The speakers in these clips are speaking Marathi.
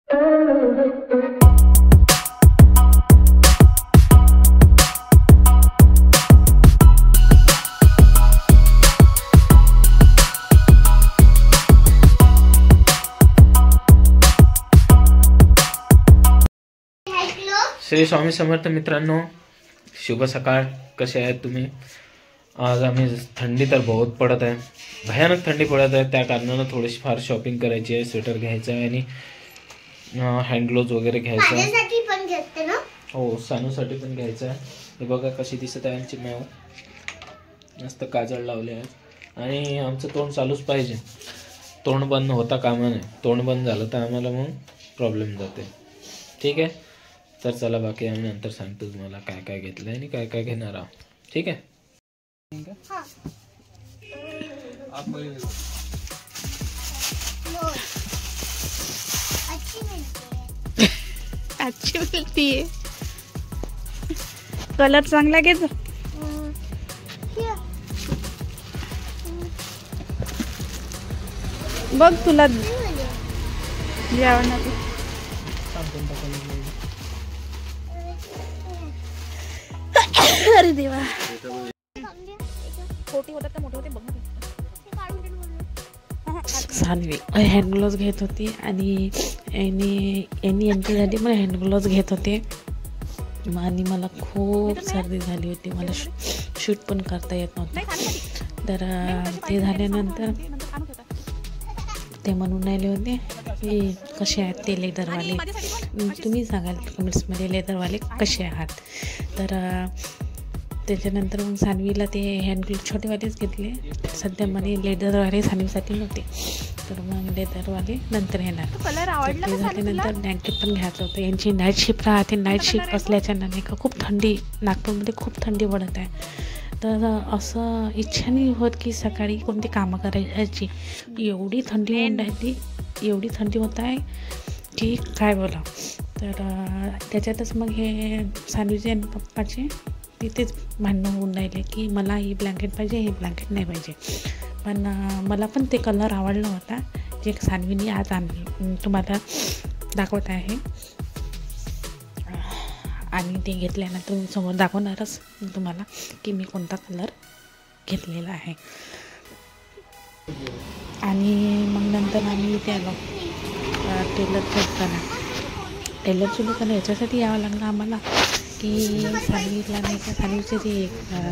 श्री स्वामी समर्थ मित्रांनो, शुभ सकाळ. कसे आहेत तुम्ही? आज आम्ही थंडी तर बहुत पडत आहे, भयानक थंडी पडत आहे. त्या कारणानं थोडीशी फार शॉपिंग करायची आहे. स्वेटर घ्यायचं आहे आणि हँड ग्लोव्ज वगैरे घ्यायचं आहे. हो, सानूसाठी पण घ्यायचं आहे. हे बघा कशी दिसत आहे आमची मॅव, मस्त काजळ लावले आहे. आणि आमचं तोंड चालूच पाहिजे, तोंड बंद होता कामा नये. तोंड बंद झालं तर आम्हाला मग प्रॉब्लेम जाते. ठीक आहे, तर चला बाकी आम्ही नंतर सांगतो तुम्हाला काय काय घेतलं आणि काय काय घेणार आहोत. ठीक आहे. अच्छी मिळती आहे. कलर चांगला घे. बघ तुला जेवण अरे देवा, छोटी होतात का मोठे होते बघ. सानवी हँड ग्लोव्ज घेत होती आणि यांनी एंट्री झाली, मला हँड ग्लोव्ज घेत होते. आणि मला खूप सर्दी झाली होती, मला शूट पण करता येत नव्हतं. तर ते झाल्यानंतर ते म्हणून राहिले होते की कसे आहेत ते लेदरवाले. तुम्ही सांगाल कमेंट्समध्ये लेदरवाले कसे आहात. तर त्याच्यानंतर मग सानवीला ते हँड ग्लोव्ज छोटेवालेच घेतले. सध्या मला लेदरवाले सानवीसाठी नव्हते, तर मग लेदरवाले नंतर येणार. ते झाल्यानंतर ब्लँकेट पण घ्यायचं होतं. यांची नाईट शिफ्ट राहते. नाईट शिफ्ट असल्याच्यानं नाही का खूप थंडी, नागपूरमध्ये खूप थंडी पडत आहे. तर असं इच्छा नाही होत की सकाळी कोणती कामं करायची. एवढी थंडी होऊन राहिली, एवढी थंडी होत आहे की काय बोला. तर त्याच्यातच मग हे सानवीचे आणि पप्पाचे तिथेच भांडणं होऊन राहिले की मला ही ब्लँकेट पाहिजे, ही ब्लँकेट नाही पाहिजे. पण मला पण ते कलर आवडला होता जे सानवीने आज आणले, तुम्हाला दाखवत आहे. आणि ते घेतल्यानंतर मी समोर दाखवणारच तुम्हाला की मी कोणता कलर घेतलेला आहे. आणि मग नंतर आम्ही इथे आलो टेलरच्या दुकानात. याच्यासाठी यावं लागलं आम्हाला की सानवीला नाही का, सानवीचे जे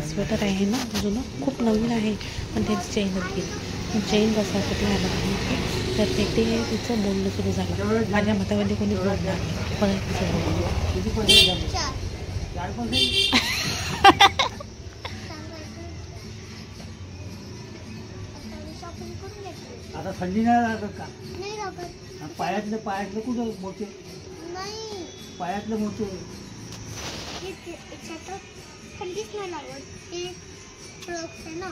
स्वेटर आहे ना जुनं, खूप नवीन आहे पण त्याची चेनच गेली. चेन बसवायसाठी आलं आहे. तर ते तिचं बोलणं सुरू झालं. माझ्या मतामध्ये कोणी बोलणार नाही. आता थंडी नाही लागत का? पायातलं कुठं मोठे, पायातलं मोठे थंडीच नाही लागत. ते प्रोडक्ट आहे ना.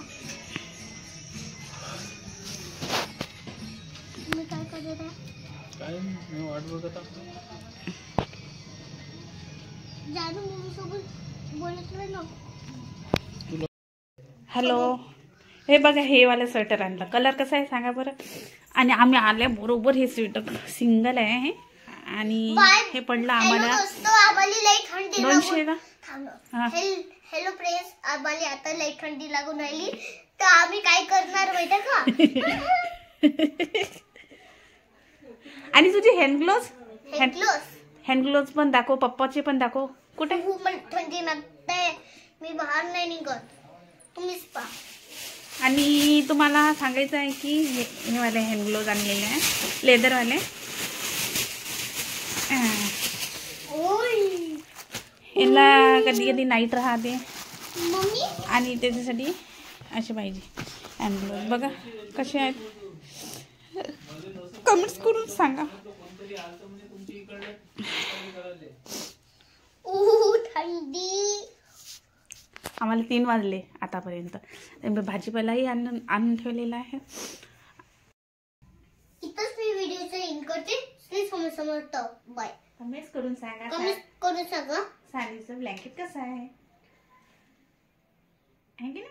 मी काय करत आहे? काय मी वाट बघत आहे. जादू मम्मी सोबत बोलत आहे ना. हॅलो, हे बघा हे वाला स्वेटर आणलं. कलर कसा आहे सांगा बरं. आणि आम्ही आल्या बरोबर हे स्वेटर सिंगल आहे हे. आणि हे पडलं आम्हाला 200 ना. हॅलो फ्रेंड्स, आम्हाला आता लई थंडी लागून राहिली, तर आम्ही काय करणार माहिती का? आणि तुझे हँड ग्लोव्ज पण दाखव, पप्पाचे पण दाखव. कुठे? पण थंडी लागते, मी बाहेर नाही निघत, तुम्हीच पहा. आणि तुम्हाला सांगायचं आहे की हे वाले हँड ग्लोव्ज आणलेले आहे लेदरवाले. याला कधी कधी नाईट राहते आणि त्याच्यासाठी असे पाहिजे हँड ग्लोव्ज. बघा कसे आहेत, कमेंट्स करून सांगा. थंडी. आम्हाला 3 वाजले आतापर्यंत. भाजीपालाही आणून ठेवलेला आहे. इथंच मी व्हिडिओचा एंड करते. प्लीज समजतो. बाय. कमेंट्स करून सांगा. कमेंट करून सांगा साडीचं ब्लँकेट कसं आहे की नाही.